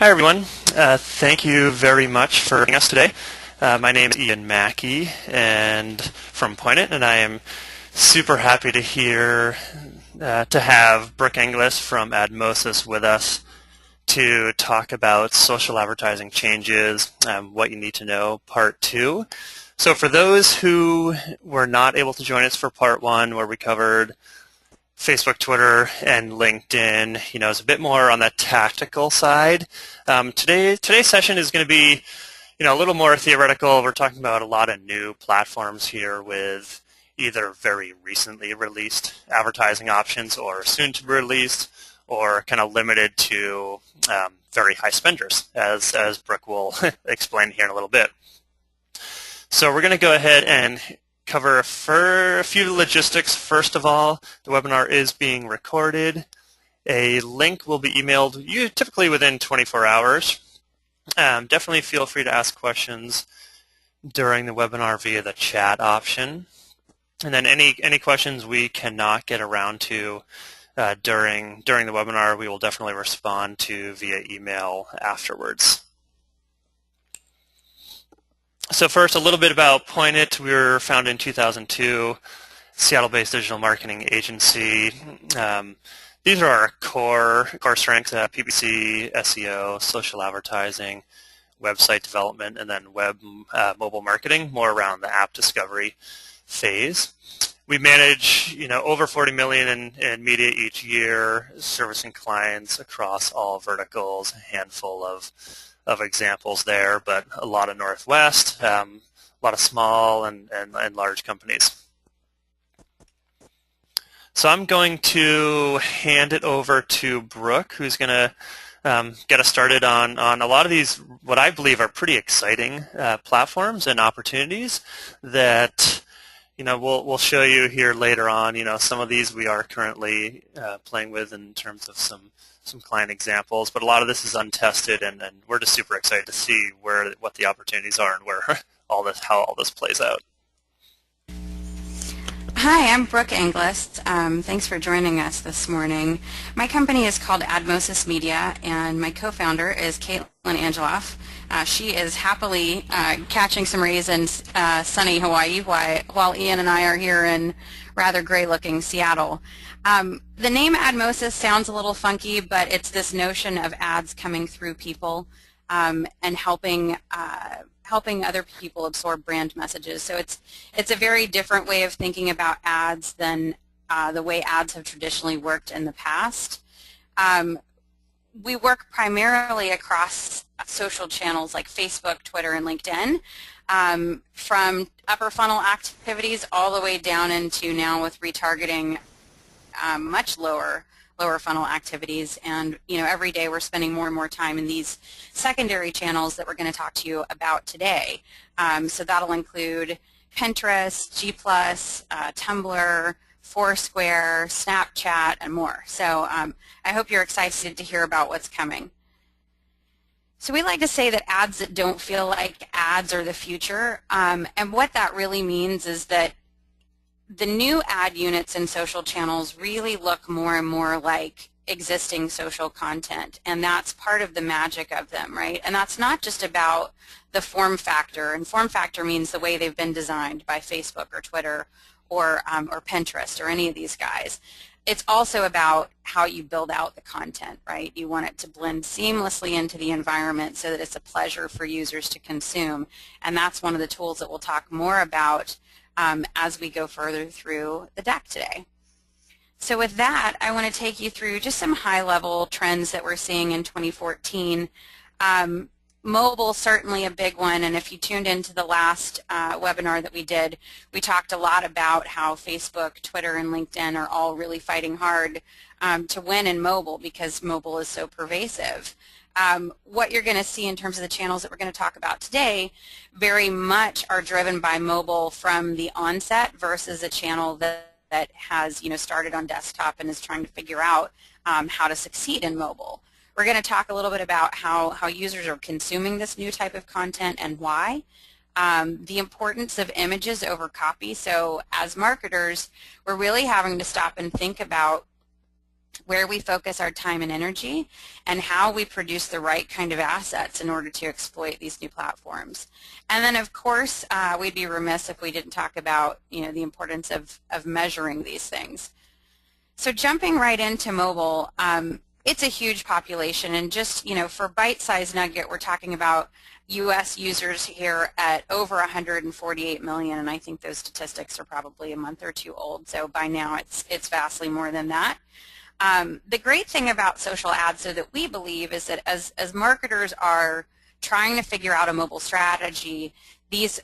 Hi, everyone. Thank you very much for joining us today. My name is Ian Mackey and from Pointit, and I am super happy to have Brooke Inglis from Admosis with us to talk about social advertising changes, what you need to know, part 2. So for those who were not able to join us for part 1, where we covered Facebook, Twitter, and LinkedIn, it's a bit more on the tactical side. Today's session is going to be, a little more theoretical. We're talking about a lot of new platforms here with either very recently released advertising options or soon to be released, or kind of limited to very high spenders, as Brooke will explain here in a little bit. So we're going to go ahead and cover a few logistics. First of all, the webinar is being recorded. A link will be emailed you typically within 24 hours. Definitely feel free to ask questions during the webinar via the chat option. And then any questions we cannot get around to during the webinar, we will definitely respond to via email afterwards. So first, a little bit about Pointit. We were founded in 2002, Seattle-based digital marketing agency. These are our core strengths: PPC, SEO, social advertising, website development, and then mobile marketing, more around the app discovery phase. We manage, over 40 million in media each year, servicing clients across all verticals. A handful of examples there, but a lot of Northwest, a lot of small and large companies. So I'm going to hand it over to Brooke, who's going to get us started on a lot of these, what I believe are pretty exciting platforms and opportunities that we'll show you here later on. Some of these we are currently playing with in terms of some client examples, but a lot of this is untested, and we're just super excited to see what the opportunities are and how all this plays out. Hi, I'm Brooke Inglis. Thanks for joining us this morning. My company is called Admosis Media, and my co-founder is Caitlin Angeloff. She is happily catching some rays in sunny Hawaii while Ian and I are here in rather gray-looking Seattle. The name Admosis sounds a little funky, but it's this notion of ads coming through people and helping other people absorb brand messages. So it's a very different way of thinking about ads than the way ads have traditionally worked in the past. We work primarily across social channels like Facebook, Twitter, and LinkedIn, from upper funnel activities all the way down into now with retargeting much lower funnel activities. And every day we're spending more and more time in these secondary channels that we're going to talk to you about today. So that'll include Pinterest, G+, Tumblr, Foursquare, Snapchat, and more. So I hope you're excited to hear about what's coming. So we like to say that ads that don't feel like ads are the future, and what that really means is that the new ad units in social channels really look more and more like existing social content, and that's part of the magic of them, right? And that's not just about the form factor, and form factor means the way they've been designed by Facebook or Twitter or Pinterest or any of these guys. It's also about how you build out the content, right? You want it to blend seamlessly into the environment so that it's a pleasure for users to consume, and that's one of the tools that we'll talk more about as we go further through the deck today. So with that, I want to take you through just some high-level trends that we're seeing in 2014. Mobile, certainly a big one, and if you tuned into the last webinar that we did, we talked a lot about how Facebook, Twitter, and LinkedIn are all really fighting hard to win in mobile because mobile is so pervasive. What you're going to see in terms of the channels that we're going to talk about today very much are driven by mobile from the onset versus a channel that has started on desktop and is trying to figure out how to succeed in mobile. We're going to talk a little bit about how users are consuming this new type of content and why. The importance of images over copy. So as marketers, we're really having to stop and think about where we focus our time and energy, and how we produce the right kind of assets in order to exploit these new platforms. And then, of course, we'd be remiss if we didn't talk about, the importance of measuring these things. So jumping right into mobile, it's a huge population, and just, for bite-sized nugget, we're talking about U.S. users here at over 148 million, and I think those statistics are probably a month or two old, so by now it's vastly more than that. The great thing about social ads, so that we believe, is that as marketers are trying to figure out a mobile strategy, these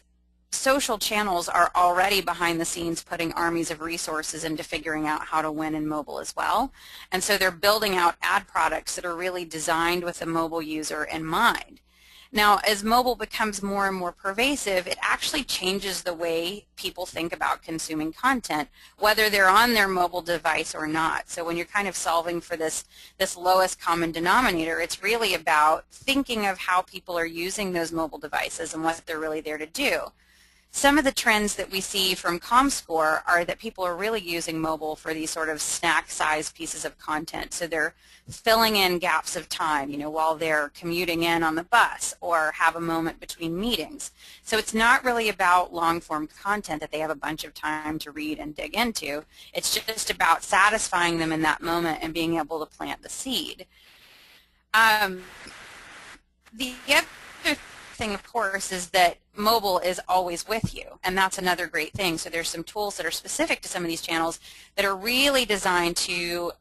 social channels are already behind the scenes putting armies of resources into figuring out how to win in mobile as well. And so they're building out ad products that are really designed with the mobile user in mind. Now, as mobile becomes more and more pervasive, it actually changes the way people think about consuming content, whether they're on their mobile device or not. So when you're kind of solving for this lowest common denominator, it's really about thinking of how people are using those mobile devices and what they're really there to do. Some of the trends that we see from ComScore are that people are really using mobile for these sort of snack-sized pieces of content. So they're filling in gaps of time, while they're commuting in on the bus or have a moment between meetings. So it's not really about long-form content that they have a bunch of time to read and dig into. It's just about satisfying them in that moment and being able to plant the seed. The other thing, of course, is that mobile is always with you, and that's another great thing. So there's some tools that are specific to some of these channels that are really designed to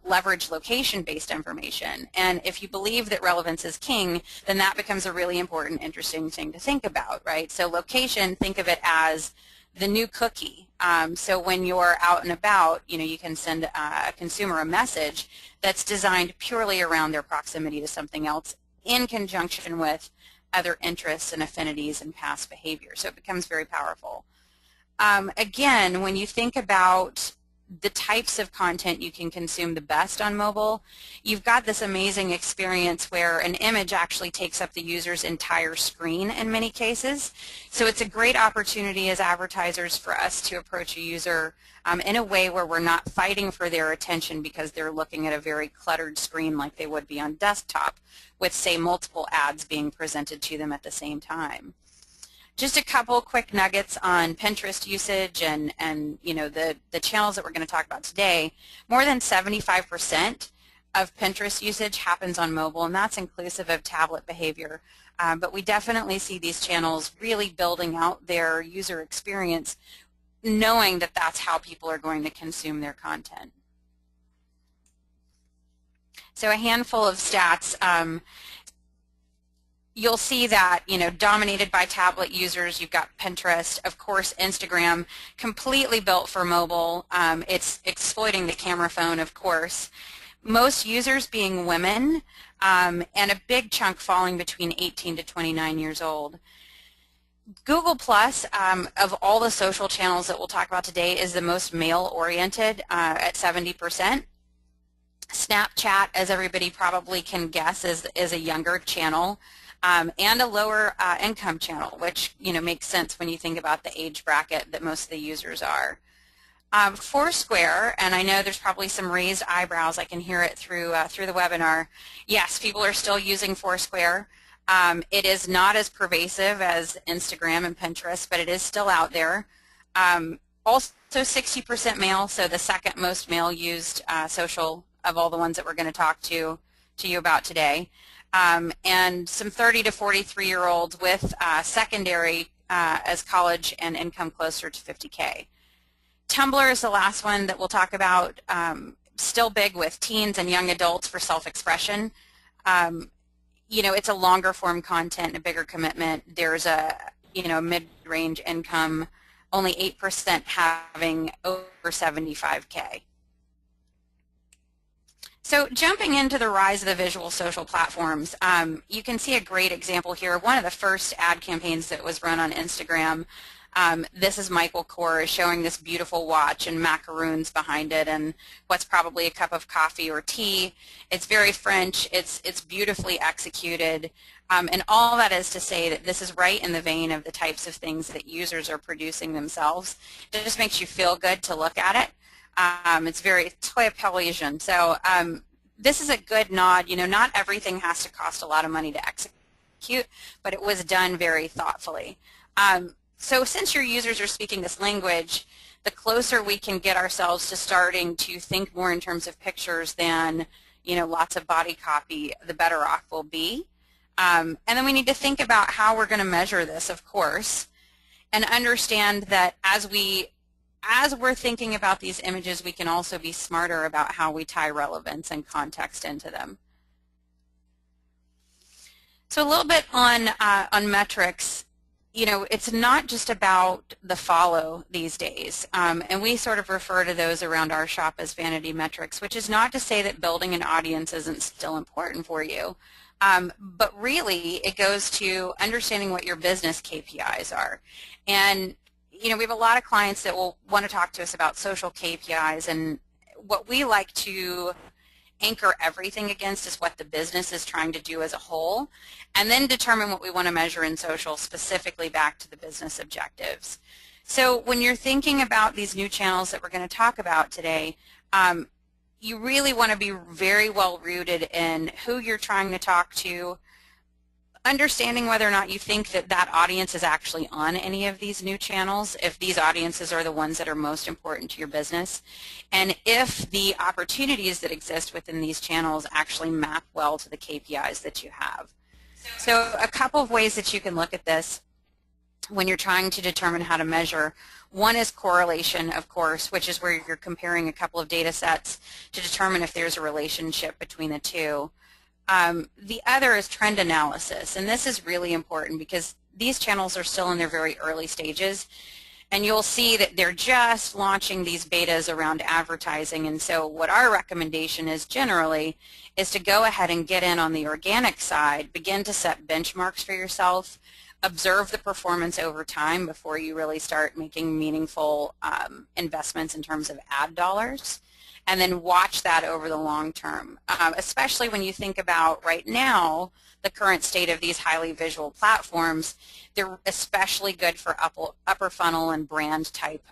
leverage location-based information. And if you believe that relevance is king, then that becomes a really important, interesting thing to think about, right? So location, think of it as the new cookie. So when you're out and about, you can send a consumer a message that's designed purely around their proximity to something else in conjunction with other interests and affinities and past behavior. So it becomes very powerful. Again, when you think about the types of content you can consume the best on mobile, you've got this amazing experience where an image actually takes up the user's entire screen in many cases. So it's a great opportunity as advertisers for us to approach a user in a way where we're not fighting for their attention because they're looking at a very cluttered screen like they would be on desktop, with, say, multiple ads being presented to them at the same time. Just a couple quick nuggets on Pinterest usage and the channels that we're going to talk about today. More than 75% of Pinterest usage happens on mobile, and that's inclusive of tablet behavior. But we definitely see these channels really building out their user experience, knowing that that's how people are going to consume their content. So a handful of stats. You'll see that, dominated by tablet users, you've got Pinterest, of course, Instagram, completely built for mobile. It's exploiting the camera phone, of course. Most users being women, and a big chunk falling between 18 to 29 years old. Google Plus, of all the social channels that we'll talk about today, is the most male-oriented at 70%. Snapchat, as everybody probably can guess, is a younger channel. And a lower income channel, which makes sense when you think about the age bracket that most of the users are. Foursquare, and I know there's probably some raised eyebrows. I can hear it through the webinar. Yes, people are still using Foursquare. It is not as pervasive as Instagram and Pinterest, but it is still out there. Also 60% male, so the second most male used social of all the ones that we're going to talk to you about today. And some 30 to 43-year-olds with secondary as college and income closer to 50K. Tumblr is the last one that we'll talk about, still big with teens and young adults for self-expression. It's a longer form content and a bigger commitment. There's a mid-range income, only 8% having over 75K. So jumping into the rise of the visual social platforms, you can see a great example here. One of the first ad campaigns that was run on Instagram, this is Michael Kors showing this beautiful watch and macaroons behind it and what's probably a cup of coffee or tea. It's very French. It's beautifully executed. And all that is to say that this is right in the vein of the types of things that users are producing themselves. It just makes you feel good to look at it. It's toy Polynesian. So this is a good nod. Not everything has to cost a lot of money to execute, but it was done very thoughtfully. So since your users are speaking this language, the closer we can get ourselves to starting to think more in terms of pictures than, lots of body copy, the better off we'll be. And then we need to think about how we're going to measure this, of course, and understand that as we're thinking about these images, we can also be smarter about how we tie relevance and context into them. So a little bit on metrics. It's not just about the follow these days, and we sort of refer to those around our shop as vanity metrics, which is not to say that building an audience isn't still important for you, but really it goes to understanding what your business KPIs are. And we have a lot of clients that will want to talk to us about social KPIs, and what we like to anchor everything against is what the business is trying to do as a whole, and then determine what we want to measure in social specifically back to the business objectives. So when you're thinking about these new channels that we're going to talk about today, you really want to be very well rooted in who you're trying to talk to, understanding whether or not you think that that audience is actually on any of these new channels, if these audiences are the ones that are most important to your business, and if the opportunities that exist within these channels actually map well to the KPIs that you have. So a couple of ways that you can look at this when you're trying to determine how to measure. One is correlation, of course, which is where you're comparing a couple of data sets to determine if there's a relationship between the two. The other is trend analysis, and this is really important because these channels are still in their very early stages, and you'll see that they're just launching these betas around advertising. And so what our recommendation is generally is to go ahead and get in on the organic side, begin to set benchmarks for yourself, observe the performance over time before you really start making meaningful investments in terms of ad dollars, and then watch that over the long term, especially when you think about right now the current state of these highly visual platforms. They're especially good for upper funnel and brand type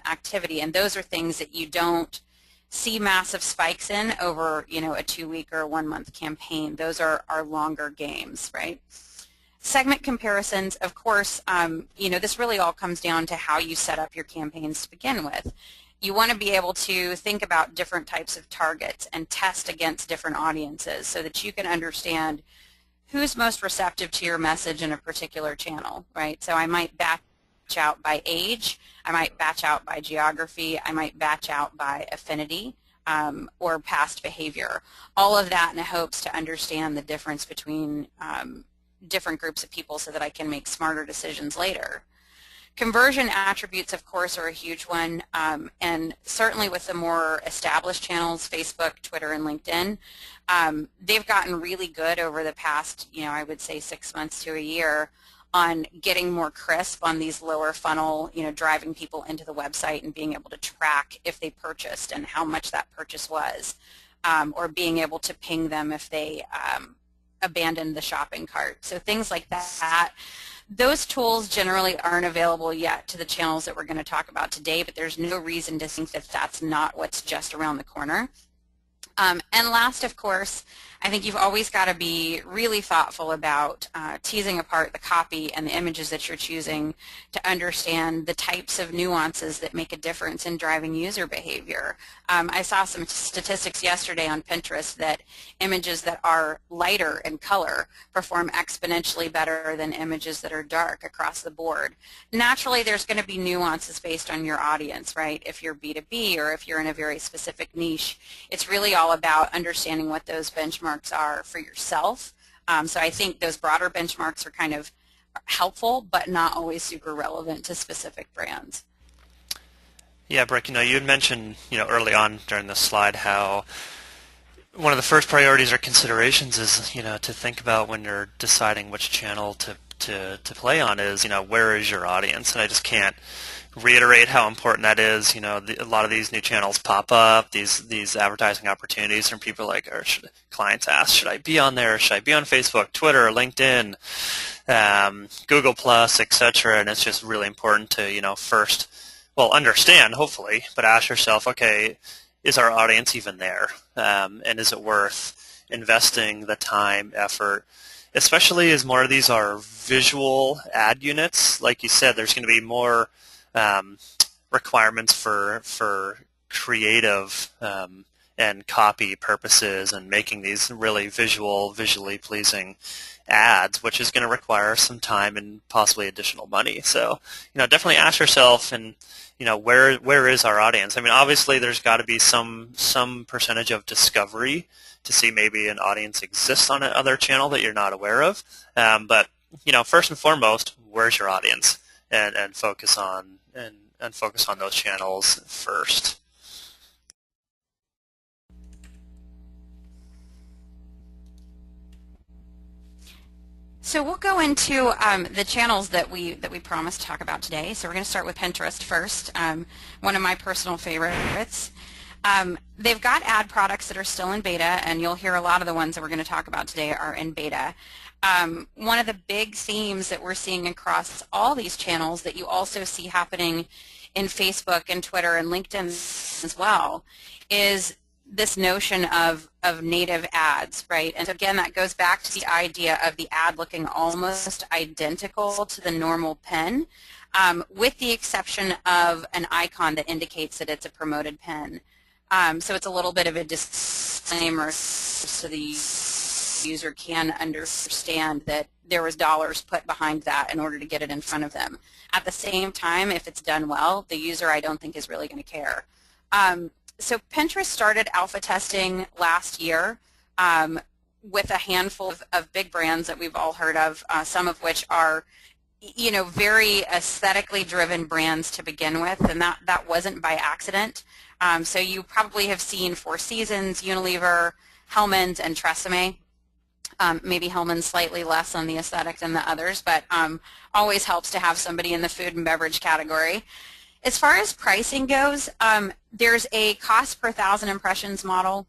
activity, and those are things that you don't see massive spikes in over a 2-week or a 1-month campaign. Those are longer games, right? Segment comparisons, of course, this really all comes down to how you set up your campaigns to begin with. You want to be able to think about different types of targets and test against different audiences so that you can understand who's most receptive to your message in a particular channel, right? So I might batch out by age, I might batch out by geography, I might batch out by affinity or past behavior. All of that in the hopes to understand the difference between different groups of people so that I can make smarter decisions later. Conversion attributes, of course, are a huge one, and certainly with the more established channels, Facebook, Twitter, and LinkedIn, they've gotten really good over the past, I would say 6 months to a year on getting more crisp on these lower funnel, driving people into the website and being able to track if they purchased and how much that purchase was, or being able to ping them if they abandoned the shopping cart. So things like that. Those tools generally aren't available yet to the channels that we're going to talk about today, but there's no reason to think that that's not what's just around the corner. And last, of course, I think you've always got to be really thoughtful about teasing apart the copy and the images that you're choosing to understand the types of nuances that make a difference in driving user behavior. I saw some statistics yesterday on Pinterest that images that are lighter in color perform exponentially better than images that are dark across the board. Naturally, there's going to be nuances based on your audience, right? If you're B2B or if you're in a very specific niche, it's really all about understanding what those benchmarks are for yourself. So I think those broader benchmarks are kind of helpful, but not always super relevant to specific brands. Yeah, Brooke, you had mentioned, early on during this slide how one of the first priorities or considerations is, to think about when you're deciding which channel to play on is, where is your audience? And I just can't reiterate how important that is. A lot of these new channels pop up, these advertising opportunities from people like, or clients ask, should I be on there? Should I be on Facebook, Twitter, LinkedIn, Google Plus, etc.? And it's just really important to, first well, understand, hopefully, but ask yourself, okay, is our audience even there? And is it worth investing the time, effort, especially as more of these are visual ad units? Like you said, there's going to be more um, requirements for creative and copy purposes and making these really visually pleasing ads, which is going to require some time and possibly additional money. So, definitely ask yourself, and where is our audience? I mean, obviously there's got to be some percentage of discovery to see maybe an audience exists on another channel that you're not aware of. But first and foremost, where's your audience, and focus on those channels first. So we'll go into the channels that we promised to talk about today. So we're going to start with Pinterest first, one of my personal favorites. They've got ad products that are still in beta, and you'll hear a lot of the ones that we're going to talk about today are in beta. One of the big themes that we're seeing across all these channels that you also see happening in Facebook and Twitter and LinkedIn as well is this notion of native ads, right? And so again, that goes back to the idea of the ad looking almost identical to the normal pin, with the exception of an icon that indicates that it's a promoted pin. So it's a little bit of a disclaimer so the user can understand that there was dollars put behind that in order to get it in front of them. At the same time, if it's done well, the user I don't think is really going to care. So Pinterest started alpha testing last year with a handful of big brands that we've all heard of, some of which are very aesthetically driven brands to begin with, and that wasn't by accident. So you probably have seen Four Seasons, Unilever, Hellmann's, and Tresemme. Maybe Hellmann's slightly less on the aesthetic than the others, but always helps to have somebody in the food and beverage category. As far as pricing goes, there's a cost per 1,000 impressions model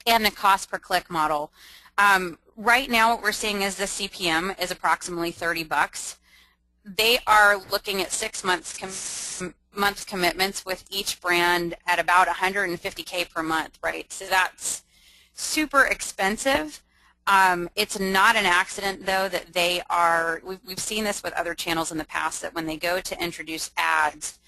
and a cost per click model. Right now what we're seeing is the CPM is approximately $30. They are looking at 6 months commitments with each brand at about $150K per month, right? So that's super expensive. It's not an accident, though, that they are, we've seen this with other channels in the past, that when they go to introduce ads,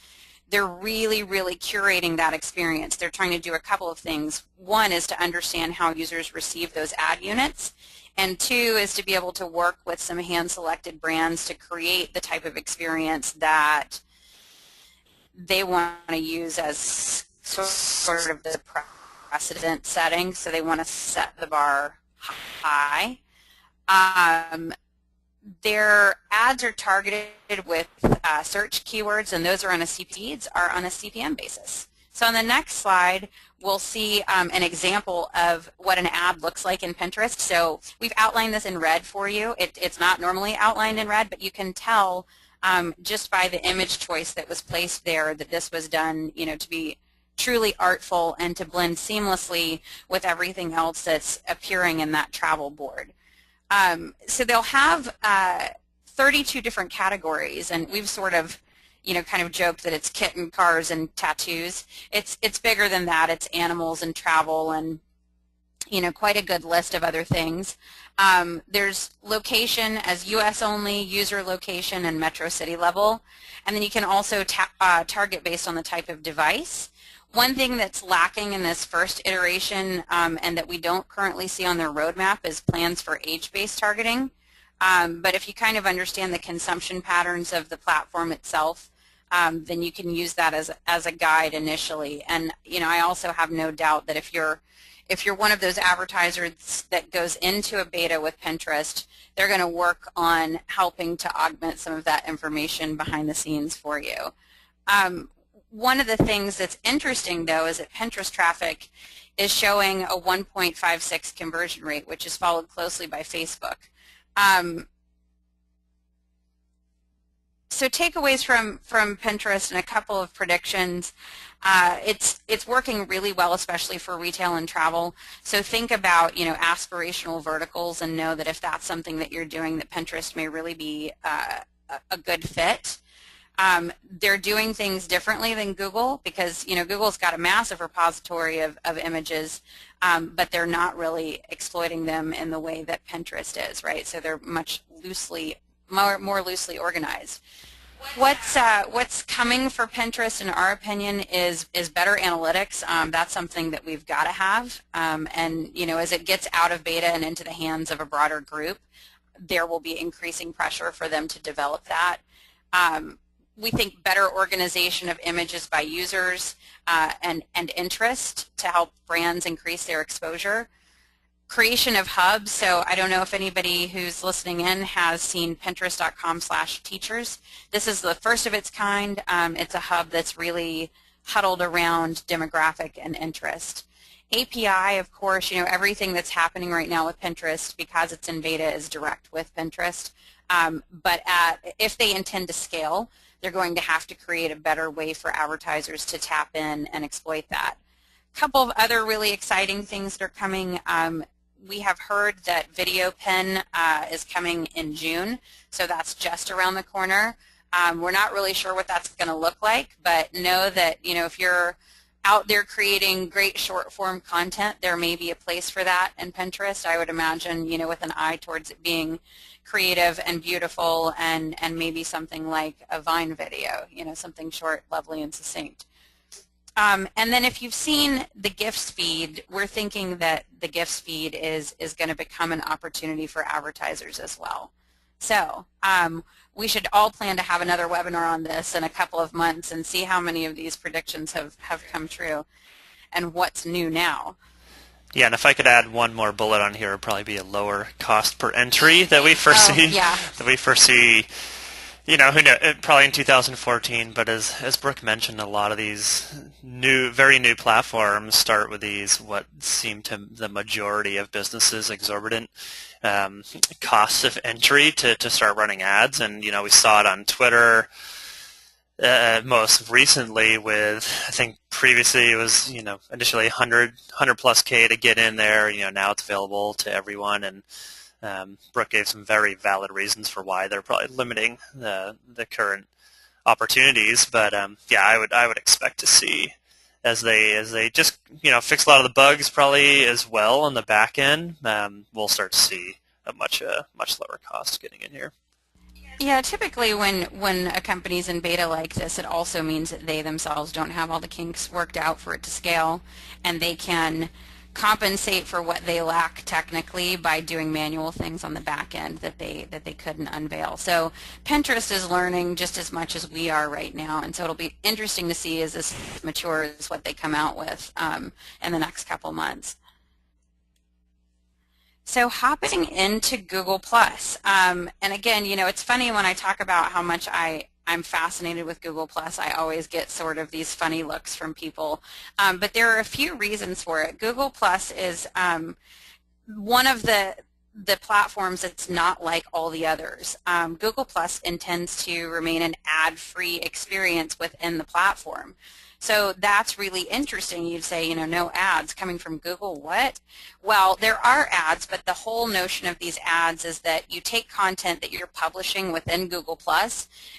they're really, really curating that experience. They're trying to do a couple of things. One is to understand how users receive those ad units, and two is to be able to work with some hand-selected brands to create the type of experience that they want to use as sort of the precedent setting, so they want to set the bar high. Their ads are targeted with search keywords, and those are on a CPM basis. So on the next slide, we'll see an example of what an ad looks like in Pinterest. So we've outlined this in red for you. It's not normally outlined in red, but you can tell just by the image choice that was placed there that this was done, to be truly artful and to blend seamlessly with everything else that's appearing in that travel board. So they'll have 32 different categories, and we've sort of, kind of joked that it's kitten, cars, and tattoos. It's bigger than that. It's animals and travel and, quite a good list of other things. There's location as U.S. only, user location, and metro city level. And then you can also target based on the type of device. One thing that's lacking in this first iteration and that we don't currently see on their roadmap is plans for age-based targeting. But if you kind of understand the consumption patterns of the platform itself, then you can use that as a guide initially. And I also have no doubt that if you're one of those advertisers that goes into a beta with Pinterest, they're going to work on helping to augment some of that information behind the scenes for you. One of the things that's interesting, though, is that Pinterest traffic is showing a 1.56 conversion rate, which is followed closely by Facebook. So takeaways from Pinterest and a couple of predictions. It's working really well, especially for retail and travel. So think about aspirational verticals and know that if that's something that you're doing, that Pinterest may really be a good fit. They're doing things differently than Google because, Google's got a massive repository of images, but they're not really exploiting them in the way that Pinterest is, right? So they're much more loosely organized. What's coming for Pinterest, in our opinion, is better analytics. That's something that we've got to have, and as it gets out of beta and into the hands of a broader group, there will be increasing pressure for them to develop that. We think better organization of images by users and interest to help brands increase their exposure. Creation of hubs, so I don't know if anybody who's listening in has seen pinterest.com/teachers. This is the first of its kind. It's a hub that's really huddled around demographic and interest. API, of course, everything that's happening right now with Pinterest, because it's in beta, is direct with Pinterest. But if they intend to scale, they're going to have to create a better way for advertisers to tap in and exploit that. A couple of other really exciting things that are coming. We have heard that VideoPin is coming in June, so that's just around the corner. We're not really sure what that's going to look like, but know that if you're out there creating great short-form content, there may be a place for that in Pinterest. I would imagine, with an eye towards it being creative and beautiful, and maybe something like a Vine video, something short, lovely, and succinct. And then if you've seen the GIFs feed, we're thinking that the GIFs feed is going to become an opportunity for advertisers as well. So we should all plan to have another webinar on this in a couple of months and see how many of these predictions have come true and what's new now. Yeah, and if I could add one more bullet on here, it would probably be a lower cost per entry that we foresee. Yeah. That we foresee, who knows, probably in 2014. But as Brooke mentioned, a lot of these very new platforms start with these what seem to the majority of businesses exorbitant costs of entry to start running ads, and we saw it on Twitter. Most recently with, I think previously it was, initially 100 plus K to get in there. Now it's available to everyone, and Brooke gave some very valid reasons for why they're probably limiting the current opportunities. But yeah, I would expect to see as they just fix a lot of the bugs probably as well on the back end, we'll start to see a much lower cost getting in here. Yeah, typically when a company's in beta like this, it also means that they themselves don't have all the kinks worked out for it to scale, and they can compensate for what they lack technically by doing manual things on the back end that they couldn't unveil. So Pinterest is learning just as much as we are right now, and so it'll be interesting to see as this matures what they come out with in the next couple months. So hopping into Google+, and again, it's funny when I talk about how much I'm fascinated with Google+, I always get sort of these funny looks from people, but there are a few reasons for it. Google+ is one of the platforms that's not like all the others. Google+ intends to remain an ad-free experience within the platform. So that's really interesting. You'd say, no ads coming from Google, what? Well, there are ads, but the whole notion of these ads is that you take content that you're publishing within Google+,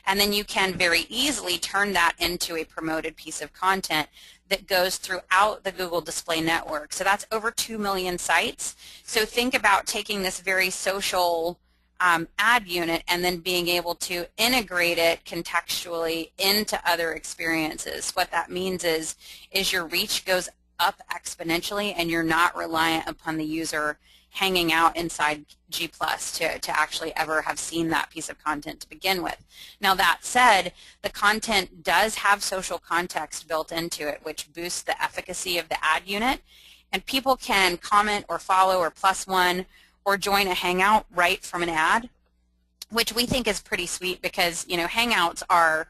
and then you can very easily turn that into a promoted piece of content that goes throughout the Google Display Network. So that's over 2 million sites. So think about taking this very social ad unit and then being able to integrate it contextually into other experiences. What that means is your reach goes up exponentially, and you're not reliant upon the user hanging out inside G+ to actually ever have seen that piece of content to begin with. Now that said, the content does have social context built into it, which boosts the efficacy of the ad unit, and people can comment or follow or +1 or join a Hangout right from an ad, which we think is pretty sweet because, Hangouts are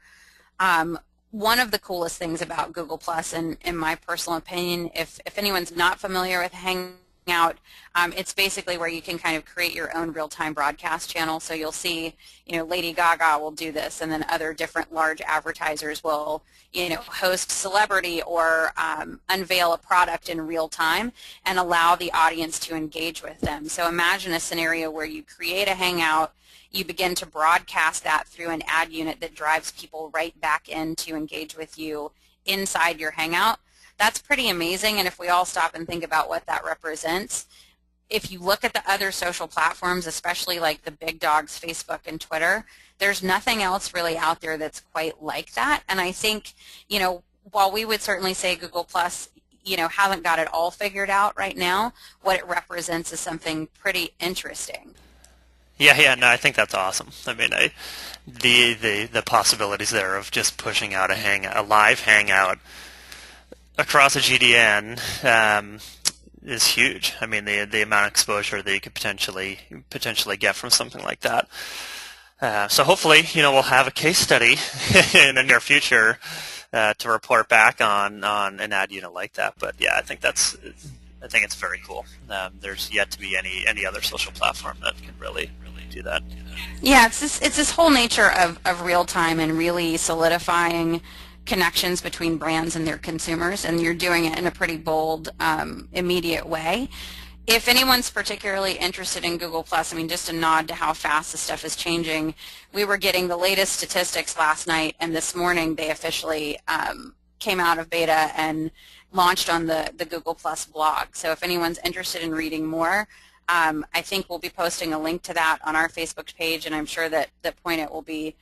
one of the coolest things about Google+, and in my personal opinion. If anyone's not familiar with Hangout, it's basically where you can kind of create your own real-time broadcast channel. So you'll see, Lady Gaga will do this, and then other different large advertisers will, host celebrity or unveil a product in real time and allow the audience to engage with them. So imagine a scenario where you create a Hangout, you begin to broadcast that through an ad unit that drives people right back in to engage with you inside your Hangout. That's pretty amazing, and if we all stop and think about what that represents, if you look at the other social platforms, especially like the big dogs, Facebook and Twitter, there's nothing else really out there that's quite like that. And I think, while we would certainly say Google Plus, haven't got it all figured out right now, what it represents is something pretty interesting. Yeah, no, I think that's awesome. I mean, the possibilities there of just pushing out a live Hangout across a GDN is huge. I mean, the amount of exposure that you could potentially get from something like that. So hopefully, we'll have a case study in the near future to report back on an ad unit like that. But yeah, I think it's very cool. There's yet to be any other social platform that can really do that. Yeah, it's this whole nature of real time and really solidifying connections between brands and their consumers, and you're doing it in a pretty bold, immediate way. If anyone's particularly interested in Google+, just a nod to how fast this stuff is changing, we were getting the latest statistics last night, and this morning they officially came out of beta and launched on the Google+ blog. So if anyone's interested in reading more, I think we'll be posting a link to that on our Facebook page, and I'm sure that Pointit will be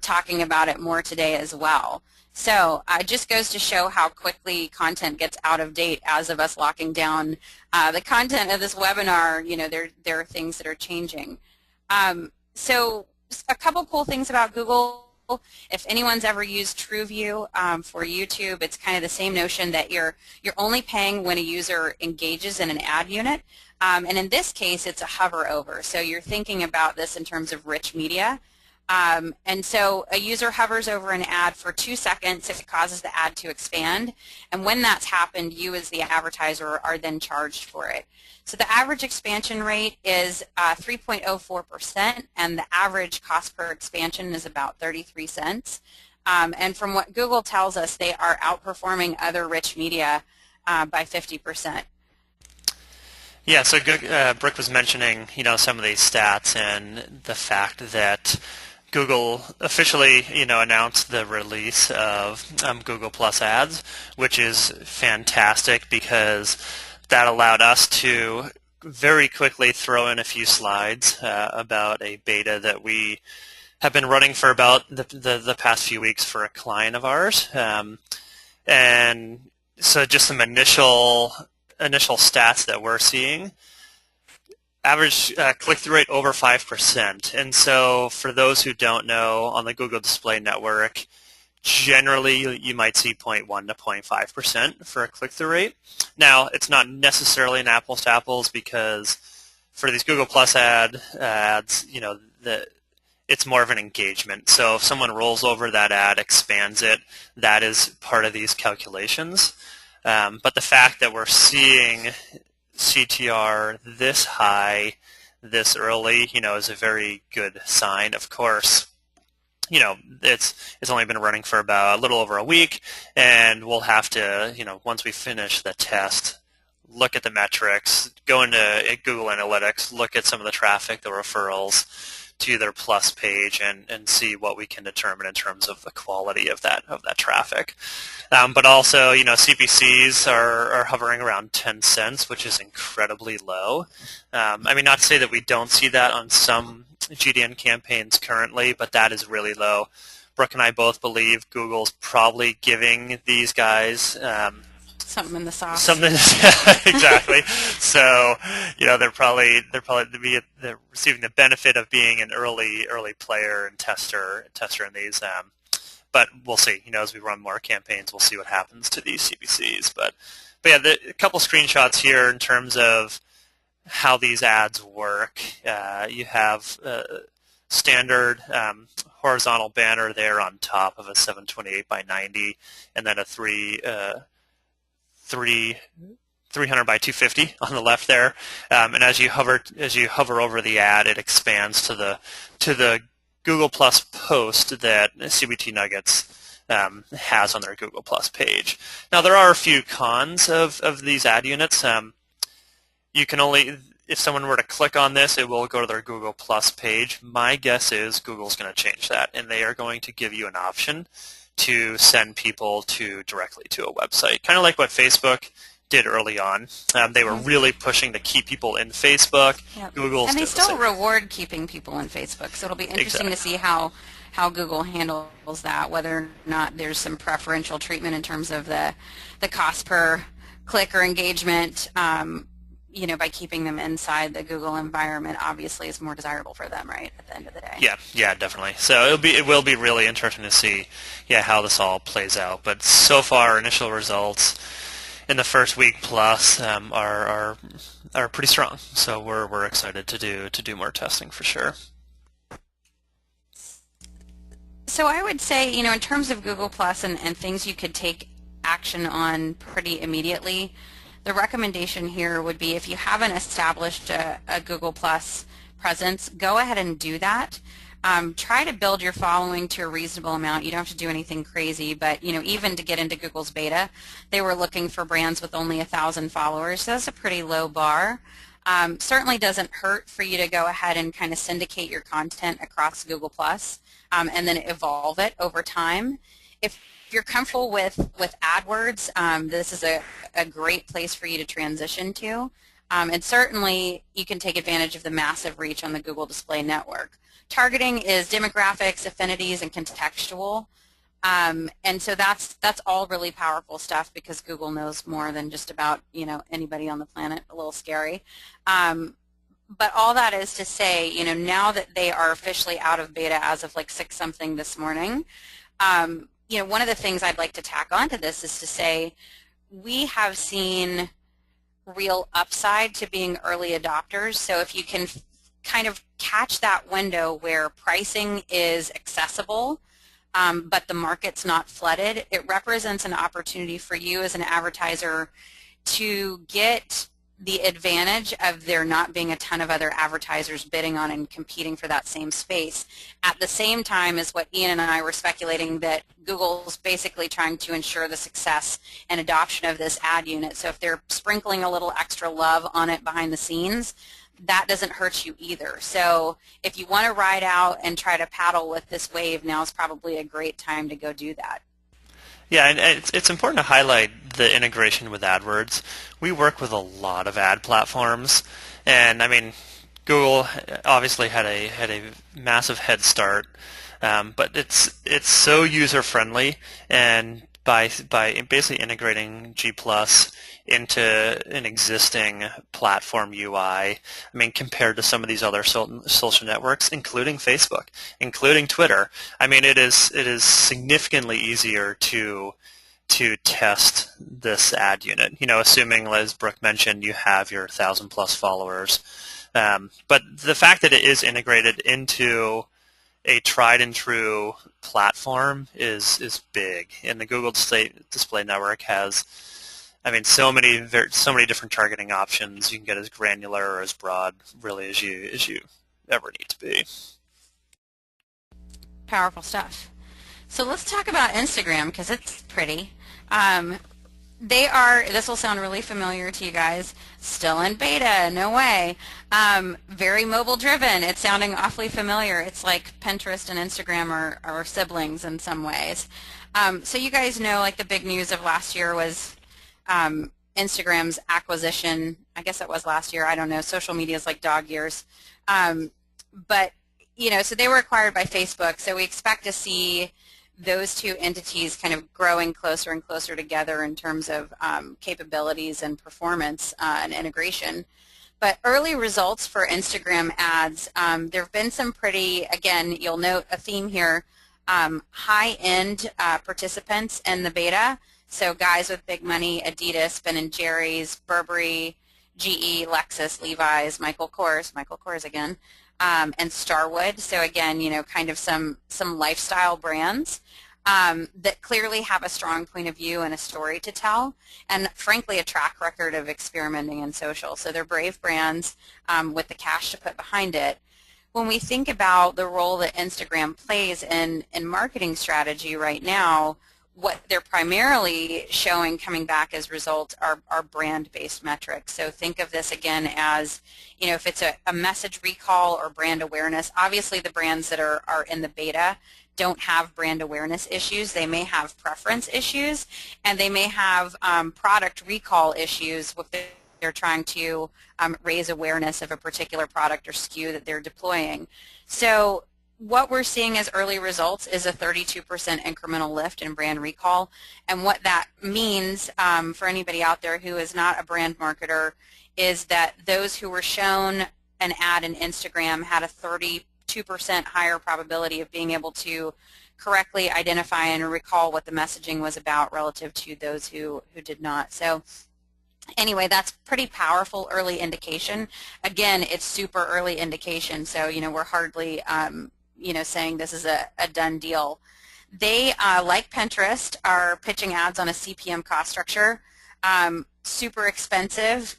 talking about it more today as well. So it just goes to show how quickly content gets out of date as of us locking down the content of this webinar. There are things that are changing. So a couple cool things about Google. If anyone's ever used TrueView for YouTube, it's kind of the same notion that you're only paying when a user engages in an ad unit. And in this case, it's a hover over. So you're thinking about this in terms of rich media. And so a user hovers over an ad for 2 seconds, it causes the ad to expand, and when that's happened, you as the advertiser are then charged for it. So the average expansion rate is 3.04%, and the average cost per expansion is about 33 cents. And from what Google tells us, they are outperforming other rich media by 50%. Yeah, so Brooke was mentioning, some of these stats and the fact that Google officially, announced the release of Google Plus Ads, which is fantastic because that allowed us to very quickly throw in a few slides about a beta that we have been running for about the past few weeks for a client of ours. And so just some initial stats that we're seeing. Average click-through rate over 5%. And so for those who don't know, on the Google Display Network, generally you might see 0.1 to 0.5% for a click-through rate. Now, it's not necessarily an apples to apples because for these Google Plus ads, it's more of an engagement. So if someone rolls over that ad, expands it, that is part of these calculations. But the fact that we're seeing CTR this high, this early, is a very good sign. Of course, it's only been running for about a little over a week, and we'll have to, once we finish the test, look at the metrics, go into Google Analytics, look at some of the traffic, the referrals to their Plus page, and see what we can determine in terms of the quality of that traffic. But also, CPCs are hovering around 10 cents, which is incredibly low. Not to say that we don't see that on some GDN campaigns currently, but that is really low. Brooke and I both believe Google's probably giving these guys something in the sauce. Something exactly. So, they're receiving the benefit of being an early player and tester in these. But we'll see. As we run more campaigns, we'll see what happens to these CPCs. But yeah, a couple screenshots here in terms of how these ads work. You have standard horizontal banner there on top of a 728 by 90, and then a 300 by 250 on the left there. And as you hover over the ad, it expands to the Google Plus post that CBT Nuggets has on their Google Plus page. Now there are a few cons of these ad units. You can only, if someone were to click on this, it will go to their Google Plus page. My guess is Google's going to change that, and they are going to give you an option to send people directly to a website, kind of like what Facebook did early on. They were really pushing to keep people in Facebook. Yep. Google's and they did the still same. reward keeping people in Facebook, so it'll be interesting to see how Google handles that, whether or not there's some preferential treatment in terms of the cost per click or engagement. By keeping them inside the Google environment, obviously is more desirable for them, right, at the end of the day. Yeah, definitely. So it will be really interesting to see, how this all plays out. But so far, initial results in the first week plus are pretty strong. So we're excited to do more testing for sure. So I would say, in terms of Google Plus and things you could take action on pretty immediately, the recommendation here would be if you haven't established a Google Plus presence, go ahead and do that. Try to build your following to a reasonable amount. You don't have to do anything crazy, but even to get into Google's beta, they were looking for brands with only 1,000 followers. So that's a pretty low bar. Certainly doesn't hurt for you to go ahead and kind of syndicate your content across Google Plus, and then evolve it over time. If you're comfortable with AdWords, this is a great place for you to transition to. And certainly you can take advantage of the massive reach on the Google Display Network. Targeting is demographics, affinities, and contextual. And so that's all really powerful stuff because Google knows more than just about anybody on the planet. A little scary. But all that is to say, now that they are officially out of beta as of like 6-something this morning, one of the things I'd like to tack onto this is to say we have seen real upside to being early adopters. So if you can kind of catch that window where pricing is accessible, but the market's not flooded, it represents an opportunity for you as an advertiser to get the advantage of there not being a ton of other advertisers bidding on and competing for that same space. At the same time as what Ian and I were speculating, that Google's basically trying to ensure the success and adoption of this ad unit. So if they're sprinkling a little extra love on it behind the scenes, that doesn't hurt you either. So if you want to ride out and try to paddle with this wave, now is probably a great time to go do that. Yeah, and it's important to highlight the integration with AdWords. We work with a lot of ad platforms, and I mean, Google obviously had a massive head start, but it's so user friendly, and by basically integrating G Plus into an existing platform UI, I mean, compared to some of these other social networks, including Facebook, including Twitter, I mean, it is significantly easier to test this ad unit. Assuming, as Brooke mentioned, you have your 1,000+ followers, but the fact that it is integrated into a tried and true platform is big, and the Google Display Network has, I mean, so many different targeting options. You can get as granular or as broad, really, as you ever need to be. Powerful stuff. So let's talk about Instagram because it's pretty. This will sound really familiar to you guys, still in beta, no way. Very mobile driven. It's sounding awfully familiar. It's like Pinterest and Instagram are siblings in some ways. So you guys know, like, the big news of last year was Instagram's acquisition. I guess it was last year. I don't know. Social media is like dog years. But, so they were acquired by Facebook. So we expect to see those two entities kind of growing closer and closer together in terms of capabilities and performance and integration. But early results for Instagram ads, there have been some pretty, again, you'll note a theme here, high-end participants in the beta. So guys with big money: Adidas, Ben & Jerry's, Burberry, GE, Lexus, Levi's, Michael Kors again, and Starwood. So again, kind of some lifestyle brands that clearly have a strong point of view and a story to tell, and frankly a track record of experimenting in social. So they're brave brands with the cash to put behind it. When we think about the role that Instagram plays in marketing strategy right now, what they're primarily showing coming back as results are brand-based metrics. So think of this again as, if it's a message recall or brand awareness, obviously the brands that are in the beta don't have brand awareness issues. They may have preference issues, and they may have product recall issues if they're trying to raise awareness of a particular product or SKU that they're deploying. So what we're seeing as early results is a 32% incremental lift in brand recall. And what that means for anybody out there who is not a brand marketer is that those who were shown an ad in Instagram had a 32% higher probability of being able to correctly identify and recall what the messaging was about relative to those who did not. So anyway, that's pretty powerful early indication. Again, it's super early indication, so we're hardly saying this is a done deal. They, like Pinterest, are pitching ads on a CPM cost structure. Super expensive.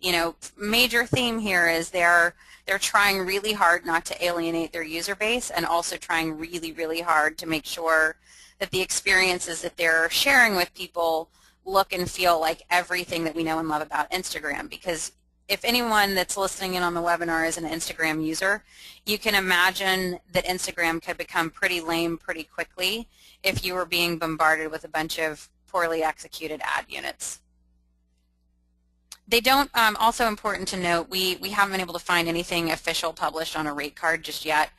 Major theme here is they're trying really hard not to alienate their user base, and also trying really, really hard to make sure that the experiences that they're sharing with people look and feel like everything that we know and love about Instagram. Because if anyone that's listening in on the webinar is an Instagram user, you can imagine that Instagram could become pretty lame pretty quickly if you were being bombarded with a bunch of poorly executed ad units. They don't, also important to note, we haven't been able to find anything official published on a rate card just yet.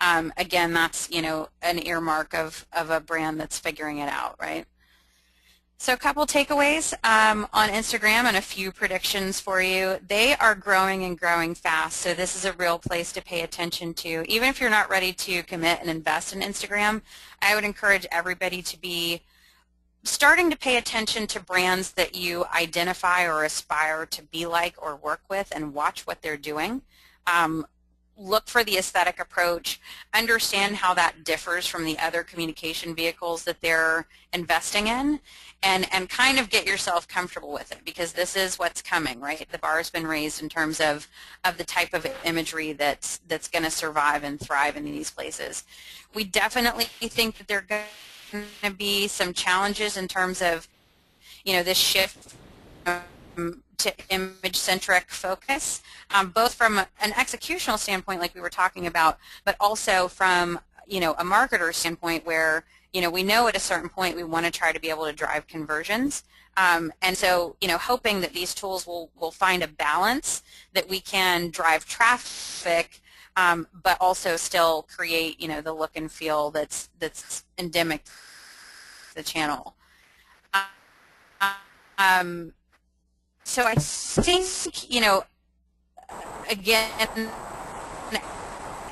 Again, that's, an earmark of a brand that's figuring it out, right? So a couple takeaways on Instagram and a few predictions for you. They are growing and growing fast, so this is a real place to pay attention to. Even if you're not ready to commit and invest in Instagram, I would encourage everybody to be starting to pay attention to brands that you identify or aspire to be like or work with, and watch what they're doing. Look for the aesthetic approach, understand how that differs from the other communication vehicles that they're investing in, and kind of get yourself comfortable with it, because this is what's coming, right? The bar has been raised in terms of the type of imagery that's going to survive and thrive in these places. We definitely think that there are going to be some challenges in terms of, this shift to image-centric focus, both from an executional standpoint like we were talking about, but also from a marketer standpoint where we know at a certain point we want to try to be able to drive conversions, and so hoping that these tools will find a balance that we can drive traffic, but also still create the look and feel that's endemic to the channel. So I think, again,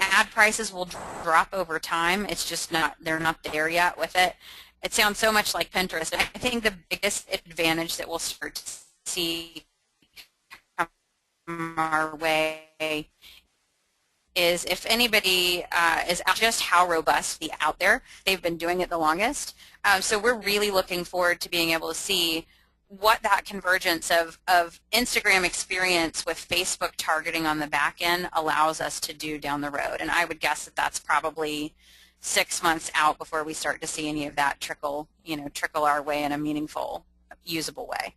ad prices will drop over time. It's just they're not there yet with it. It sounds so much like Pinterest. I think the biggest advantage that we'll start to see come our way is if anybody is just how robust the out there. They've been doing it the longest. So we're really looking forward to being able to see what that convergence of Instagram experience with Facebook targeting on the back end allows us to do down the road. And I would guess that that's probably 6 months out before we start to see any of that trickle our way in a meaningful, usable way.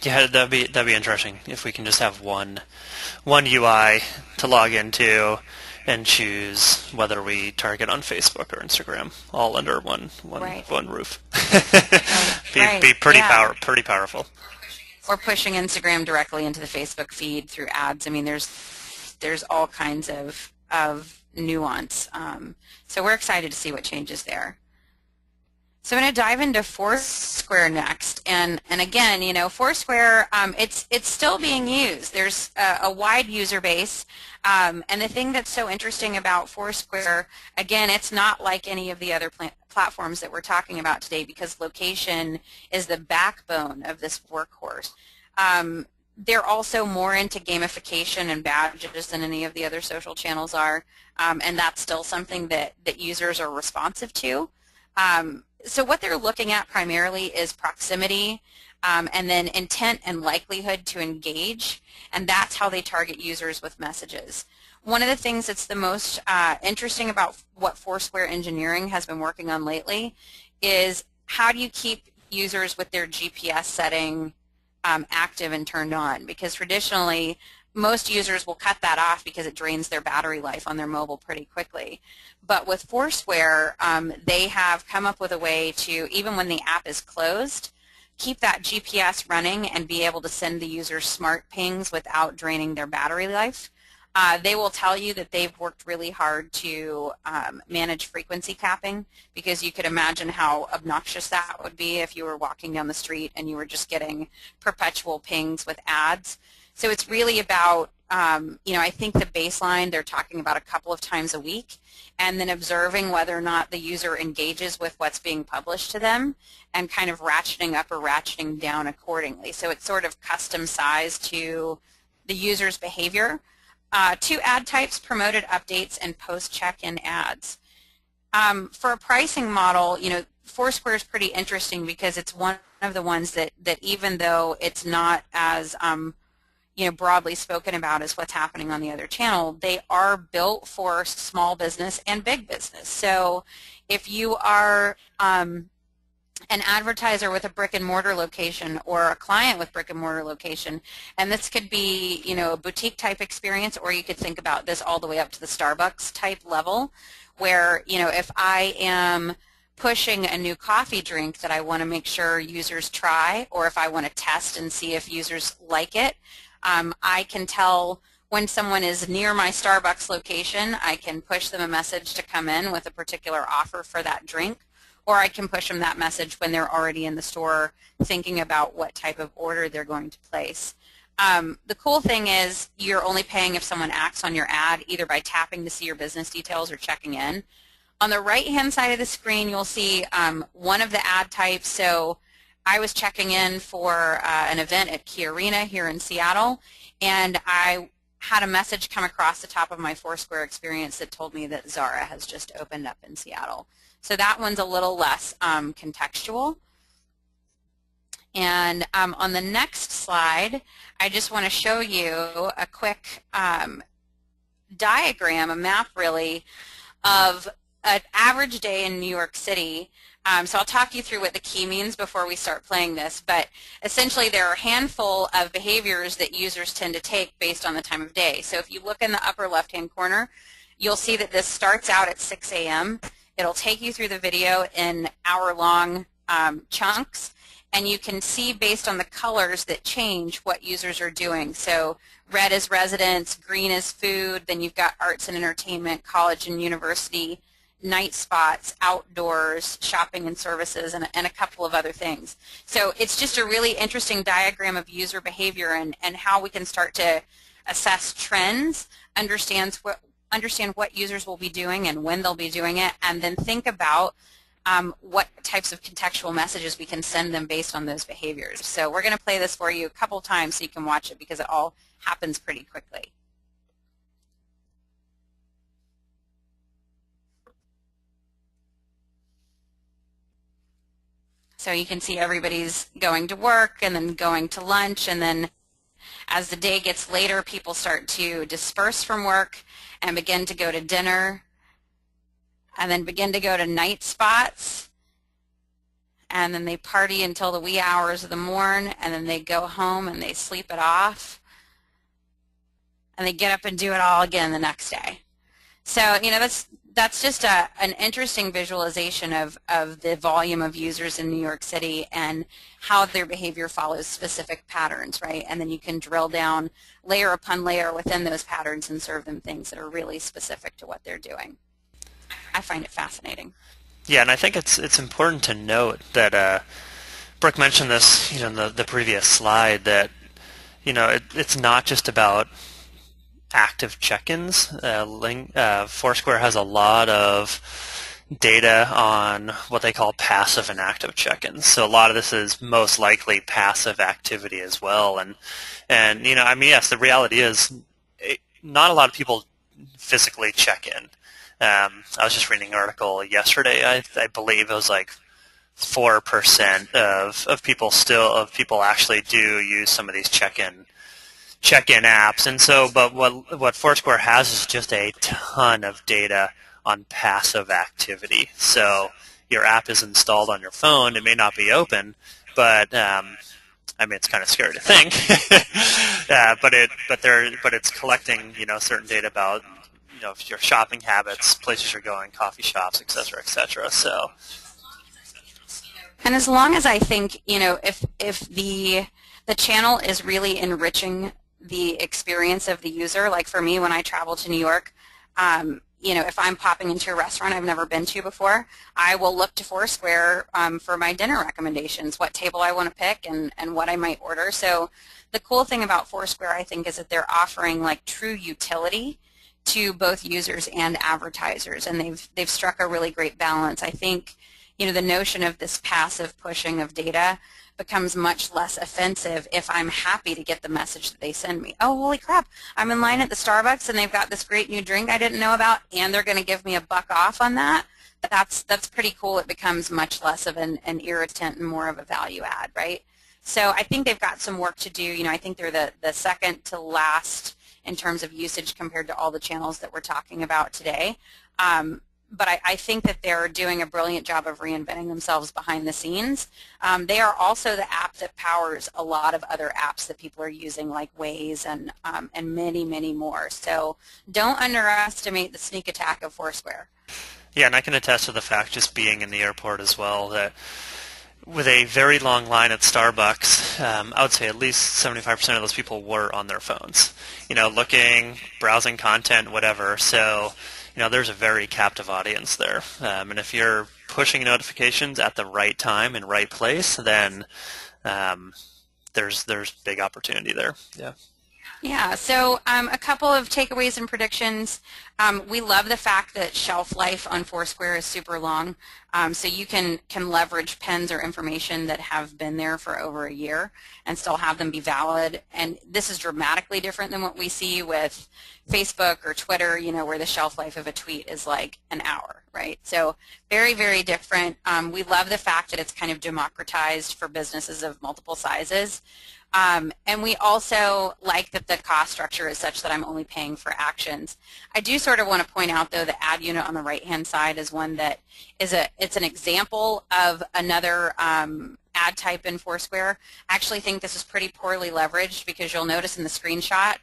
Yeah, that'd be interesting if we can just have one UI to log into and choose whether we target on Facebook or Instagram, all under one roof. be pretty powerful. Or pushing Instagram directly into the Facebook feed through ads. I mean, there's all kinds of nuance. So we're excited to see what changes there. So I'm going to dive into Foursquare next, and again, Foursquare, it's still being used. There's a wide user base, and the thing that's so interesting about Foursquare, again, it's not like any of the other platforms that we're talking about today, because location is the backbone of this workhorse. They're also more into gamification and badges than any of the other social channels are, and that's still something that users are responsive to. So what they're looking at primarily is proximity, and then intent and likelihood to engage, and that's how they target users with messages. One of the things that's the most interesting about what Foursquare engineering has been working on lately is how do you keep users with their GPS setting active and turned on? Because traditionally, most users will cut that off because it drains their battery life on their mobile pretty quickly. But with Foursquare, they have come up with a way to, even when the app is closed, keep that GPS running and be able to send the user smart pings without draining their battery life. They will tell you that they've worked really hard to manage frequency capping, because you could imagine how obnoxious that would be if you were walking down the street and you were just getting perpetual pings with ads. So it's really about, I think the baseline they're talking about a couple of times a week, and then observing whether or not the user engages with what's being published to them and kind of ratcheting up or ratcheting down accordingly. So it's sort of custom sized to the user's behavior. 2 ad types: promoted updates and post check-in ads. For a pricing model, Foursquare is pretty interesting because it's one of the ones that even though it's not as broadly spoken about as what's happening on the other channel, they are built for small business and big business. So if you are an advertiser with a brick and mortar location or a client with brick and mortar location, and this could be a boutique type experience, or you could think about this all the way up to the Starbucks type level, where if I am pushing a new coffee drink that I want to make sure users try, or if I want to test and see if users like it, I can tell when someone is near my Starbucks location, I can push them a message to come in with a particular offer for that drink, or I can push them that message when they're already in the store thinking about what type of order they're going to place. The cool thing is you're only paying if someone acts on your ad, either by tapping to see your business details or checking in. On the right-hand side of the screen, you'll see one of the ad types. So I was checking in for an event at Key Arena here in Seattle, and I had a message come across the top of my Foursquare experience that told me that Zara has just opened up in Seattle. So that one's a little less contextual. And on the next slide, I just want to show you a quick diagram, a map really, of an average day in New York City. So I'll talk you through what the key means before we start playing this, but essentially there are a handful of behaviors that users tend to take based on the time of day. So if you look in the upper left-hand corner, you'll see that this starts out at 6 a.m. It'll take you through the video in hour-long chunks, and you can see based on the colors that change what users are doing. So red is residence, green is food, then you've got arts and entertainment, college and university, night spots, outdoors, shopping and services, and a couple of other things. So it's just a really interesting diagram of user behavior and how we can start to assess trends, understand what users will be doing and when they'll be doing it, and then think about what types of contextual messages we can send them based on those behaviors. So we're going to play this for you a couple times so you can watch it, because it all happens pretty quickly. So you can see everybody's going to work and then going to lunch, and then as the day gets later, people start to disperse from work and begin to go to dinner, and then begin to go to night spots, and then they party until the wee hours of the morn, and then they go home and they sleep it off, and they get up and do it all again the next day. So that's just an interesting visualization of the volume of users in New York City and how their behavior follows specific patterns, right? And then you can drill down layer upon layer within those patterns and serve them things that are really specific to what they're doing. I find it fascinating. Yeah, and I think it's important to note that Brooke mentioned this, in the previous slide, that it's not just about active check-ins. Foursquare has a lot of data on what they call passive and active check-ins. So a lot of this is most likely passive activity as well. And yes, the reality is not a lot of people physically check in. I was just reading an article yesterday. I believe it was like 4% of people actually do use some of these check-in apps. And so, but what Foursquare has is just a ton of data on passive activity. So, your app is installed on your phone. It may not be open, but I mean, it's kind of scary to think, but it's collecting, certain data about, your shopping habits, places you're going, coffee shops, et cetera, et cetera. So, and as long as I think, if the channel is really enriching the experience of the user, like for me when I travel to New York, if I'm popping into a restaurant I've never been to before, I will look to Foursquare for my dinner recommendations, what table I want to pick and what I might order. So the cool thing about Foursquare, I think, is that they're offering like true utility to both users and advertisers, and they've struck a really great balance. I think, the notion of this passive pushing of data becomes much less offensive if I'm happy to get the message that they send me. Oh, holy crap, I'm in line at the Starbucks and they've got this great new drink I didn't know about and they're going to give me $1 off on that. That's pretty cool. It becomes much less of an irritant and more of a value add, right? So I think they've got some work to do. I think they're the second to last in terms of usage compared to all the channels that we're talking about today. But I think that they're doing a brilliant job of reinventing themselves behind the scenes. They are also the app that powers a lot of other apps that people are using, like Waze and many, many more. So don't underestimate the sneak attack of Foursquare. Yeah, and I can attest to the fact, just being in the airport as well, that with a very long line at Starbucks, I would say at least 75% of those people were on their phones, looking, browsing content, whatever. So, there's a very captive audience there. And if you're pushing notifications at the right time and right place, then there's big opportunity there. Yeah. Yeah, so a couple of takeaways and predictions. We love the fact that shelf life on Foursquare is super long, so you can leverage pens or information that have been there for over a year and still have them be valid. And this is dramatically different than what we see with Facebook or Twitter, where the shelf life of a tweet is like an hour, right? So very, very different. We love the fact that it's kind of democratized for businesses of multiple sizes. And we also like that the cost structure is such that I'm only paying for actions. I do sort of want to point out, though, the ad unit on the right-hand side is one that it's an example of another ad type in Foursquare. I actually think this is pretty poorly leveraged because you'll notice in the screenshot,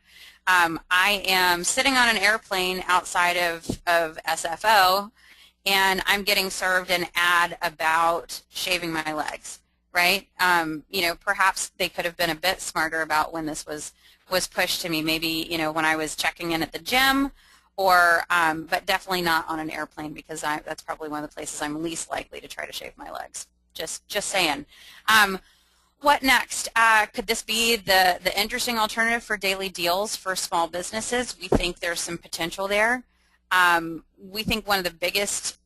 I am sitting on an airplane outside of SFO, and I'm getting served an ad about shaving my legs. Right? Perhaps they could have been a bit smarter about when this was pushed to me. Maybe, when I was checking in at the gym, or but definitely not on an airplane, because that's probably one of the places I'm least likely to try to shave my legs. Just saying. What next? Could this be the interesting alternative for daily deals for small businesses? We think there's some potential there. We think one of the biggest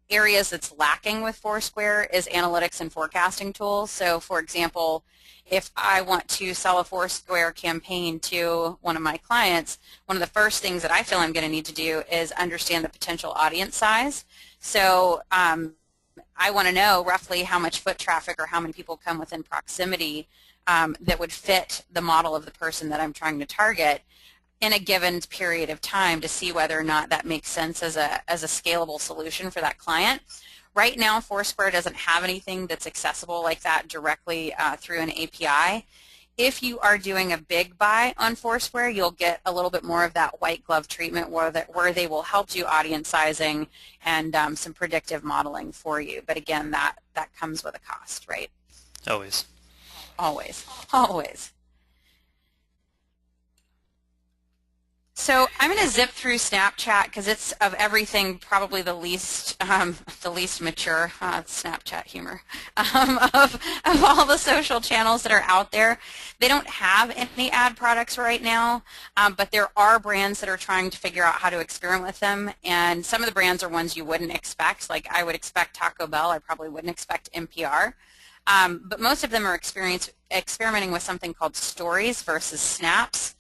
areas that's lacking with Foursquare is analytics and forecasting tools. So, for example, if I want to sell a Foursquare campaign to one of my clients, one of the first things that I feel I'm going to need to do is understand the potential audience size. So I want to know roughly how much foot traffic or how many people come within proximity that would fit the model of the person that I'm trying to target in a given period of time, to see whether or not that makes sense as a scalable solution for that client. Right now, Foursquare doesn't have anything that's accessible like that directly through an API. If you are doing a big buy on Foursquare, you'll get a little bit more of that white glove treatment where they will help do audience sizing and some predictive modeling for you. But again, that comes with a cost, right? Always. Always. Always. So I'm going to zip through Snapchat because it's, of everything, probably the least mature, Snapchat humor, of all the social channels that are out there. They don't have any ad products right now, but there are brands that are trying to figure out how to experiment with them, and some of the brands are ones you wouldn't expect. Like, I would expect Taco Bell. I probably wouldn't expect NPR. But most of them are experimenting with something called stories versus snaps.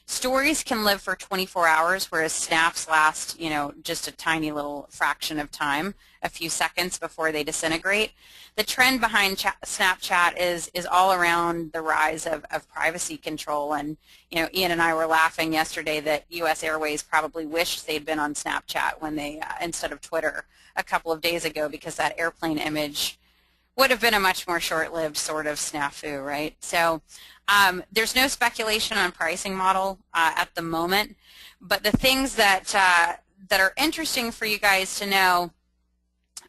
Stories can live for 24 hours, whereas snaps last, just a tiny little fraction of time, a few seconds before they disintegrate. The trend behind Snapchat is all around the rise of privacy control. And, Ian and I were laughing yesterday that U.S. Airways probably wished they'd been on Snapchat when they, instead of Twitter a couple of days ago, because that airplane image would have been a much more short-lived sort of snafu, right? So there's no speculation on pricing model at the moment, but the things that are interesting for you guys to know,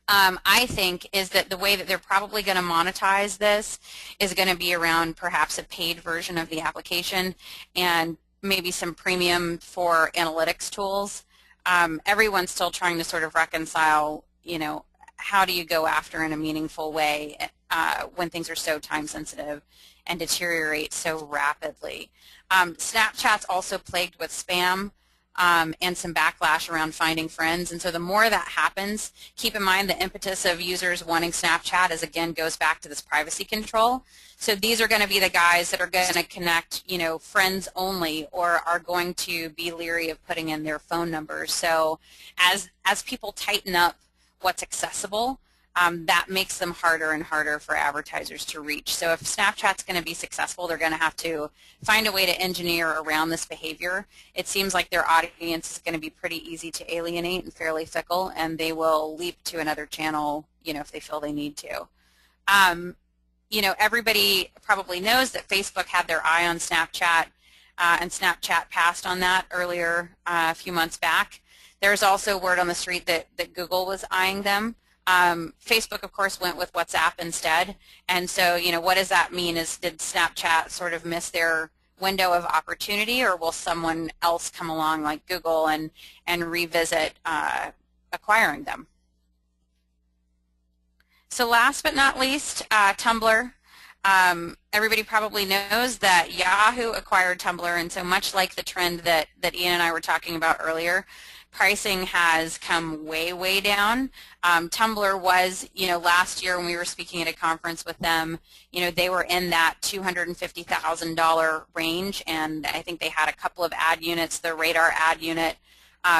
I think, is that the way that they're probably going to monetize this is going to be around perhaps a paid version of the application and maybe some premium for analytics tools. Everyone's still trying to sort of reconcile, how do you go after in a meaningful way when things are so time sensitive and deteriorate so rapidly. Snapchat's also plagued with spam and some backlash around finding friends, and so the more that happens, keep in mind the impetus of users wanting Snapchat is, again, goes back to this privacy control. So these are going to be the guys that are going to connect, friends only, or are going to be leery of putting in their phone numbers. So as people tighten up what's accessible, that makes them harder and harder for advertisers to reach. So if Snapchat's going to be successful, they're going to have to find a way to engineer around this behavior. It seems like their audience is going to be pretty easy to alienate and fairly fickle, and they will leap to another channel, if they feel they need to. Everybody probably knows that Facebook had their eye on Snapchat, and Snapchat passed on that earlier a few months back. There's also word on the street that Google was eyeing them. Facebook, of course, went with WhatsApp instead. And so, what does that mean? Did Snapchat sort of miss their window of opportunity, or will someone else come along like Google and revisit acquiring them? So last but not least, Tumblr. Everybody probably knows that Yahoo acquired Tumblr, and so much like the trend that Ian and I were talking about earlier, pricing has come way, way down. Tumblr was, last year when we were speaking at a conference with them, they were in that $250,000 range, and I think they had a couple of ad units, the Radar ad unit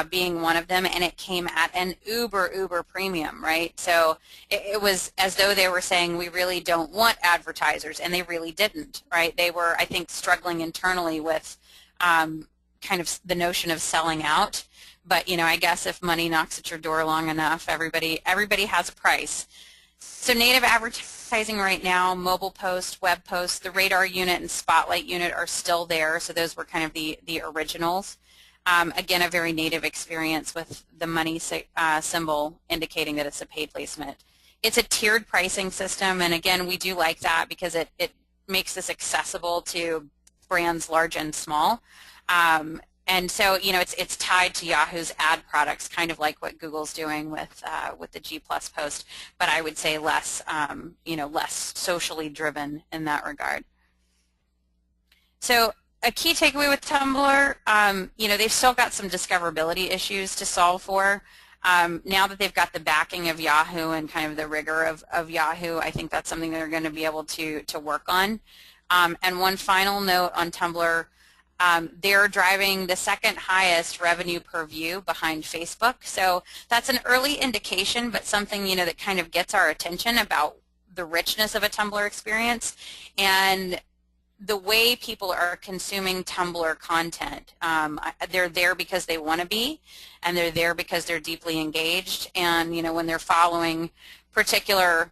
being one of them, and it came at an uber premium, right? So it was as though they were saying, we really don't want advertisers, and they really didn't, right? They were, I think, struggling internally with kind of the notion of selling out. But, I guess if money knocks at your door long enough, everybody has a price. So native advertising right now, mobile post, web post, the Radar unit and Spotlight unit are still there. So those were kind of the originals. Again, a very native experience with the money symbol indicating that it's a paid placement. It's a tiered pricing system, and again, we do like that because it makes this accessible to brands large and small. And so, it's tied to Yahoo's ad products, kind of like what Google's doing with the G+ post, but I would say less, less socially driven in that regard. So a key takeaway with Tumblr, they've still got some discoverability issues to solve for. Now that they've got the backing of Yahoo and kind of the rigor of Yahoo, I think that's something they're going to be able to work on. And one final note on Tumblr, they're driving the second highest revenue per view behind Facebook. So that's an early indication, but something, that kind of gets our attention about the richness of a Tumblr experience and the way people are consuming Tumblr content. They're there because they want to be, and they're there because they're deeply engaged. And, when they're following particular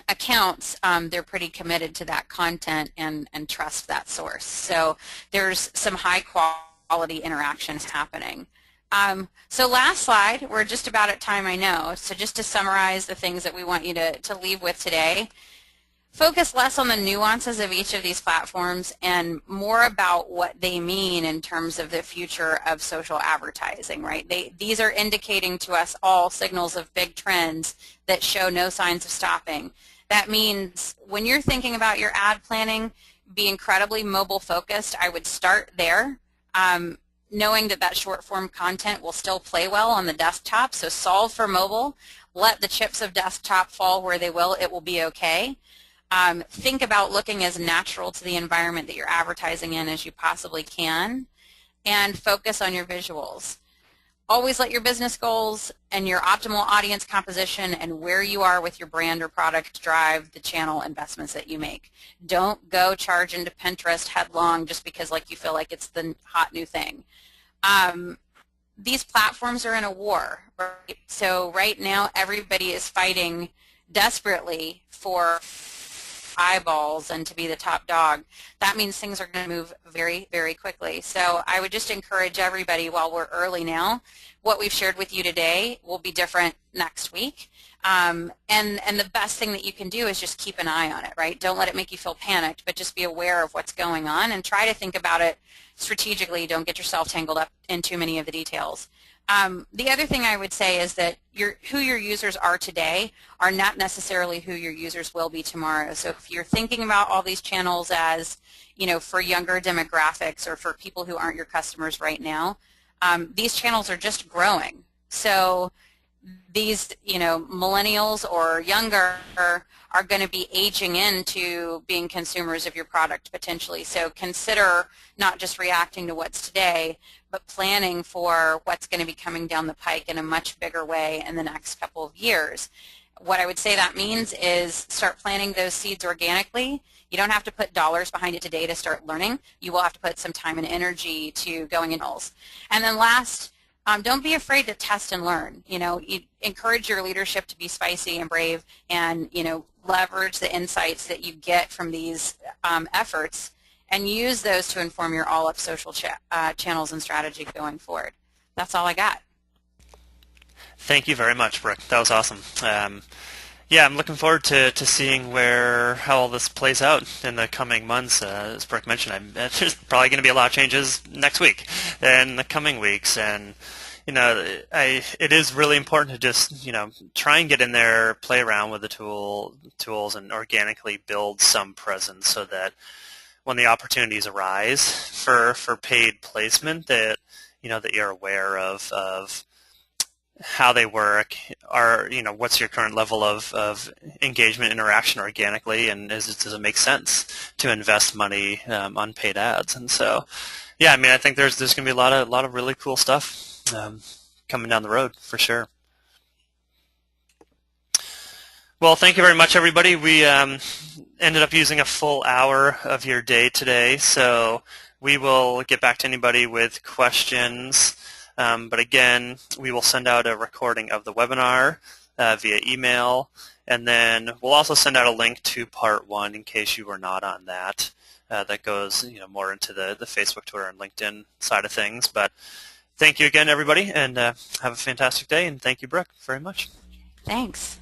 accounts, they're pretty committed to that content and trust that source. So there's some high quality interactions happening. So last slide, we're just about at time, I know. So just to summarize the things that we want you to leave with today, focus less on the nuances of each of these platforms and more about what they mean in terms of the future of social advertising, right? These are indicating to us all signals of big trends that show no signs of stopping. That means when you're thinking about your ad planning, be incredibly mobile focused. I would start there, knowing that short form content will still play well on the desktop, so solve for mobile. Let the chips of desktop fall where they will. It will be okay. Think about looking as natural to the environment that you're advertising in as you possibly can. and focus on your visuals. Always let your business goals and your optimal audience composition and where you are with your brand or product drive the channel investments that you make. Don't go charge into Pinterest headlong just because like you feel like it's the hot new thing. These platforms are in a war, right? So right now everybody is fighting desperately for eyeballs and to be the top dog. That means things are going to move very, very quickly. So I would just encourage everybody, while we're early now, what we've shared with you today will be different next week. And the best thing that you can do is just keep an eye on it, right? Don't let it make you feel panicked, but just be aware of what's going on and try to think about it strategically. Don't get yourself tangled up in too many of the details. The other thing I would say is that who your users are today are not necessarily who your users will be tomorrow. So if you're thinking about all these channels as, for younger demographics or for people who aren't your customers right now, these channels are just growing. So these, millennials or younger are going to be aging into being consumers of your product potentially. So consider not just reacting to what's today, but planning for what's going to be coming down the pike in a much bigger way in the next couple of years. What I would say that means is start planting those seeds organically. You don't have to put dollars behind it today to start learning. You will have to put some time and energy to going in. And then last, don't be afraid to test and learn. You encourage your leadership to be spicy and brave and, leverage the insights that you get from these efforts and use those to inform your all-up social channels and strategy going forward. That's all I got. Thank you very much, Brooke. That was awesome. Yeah, I'm looking forward to seeing how all this plays out in the coming months. As Brooke mentioned, there's probably going to be a lot of changes next week and in the coming weeks. And it is really important to just, try and get in there, play around with the tools and organically build some presence so that when the opportunities arise for paid placement that, that you're aware of how they work, what's your current level of engagement, interaction organically, and does it make sense to invest money on paid ads? And so, yeah, I think there's going to be a lot of really cool stuff coming down the road for sure. Well, thank you very much, everybody. We ended up using a full hour of your day today, so we will get back to anybody with questions. But again, we will send out a recording of the webinar via email, and then we'll also send out a link to part 1 in case you were not on that. That goes more into the Facebook, Twitter, and LinkedIn side of things. But thank you again, everybody, and have a fantastic day, and thank you, Brooke, very much. Thanks.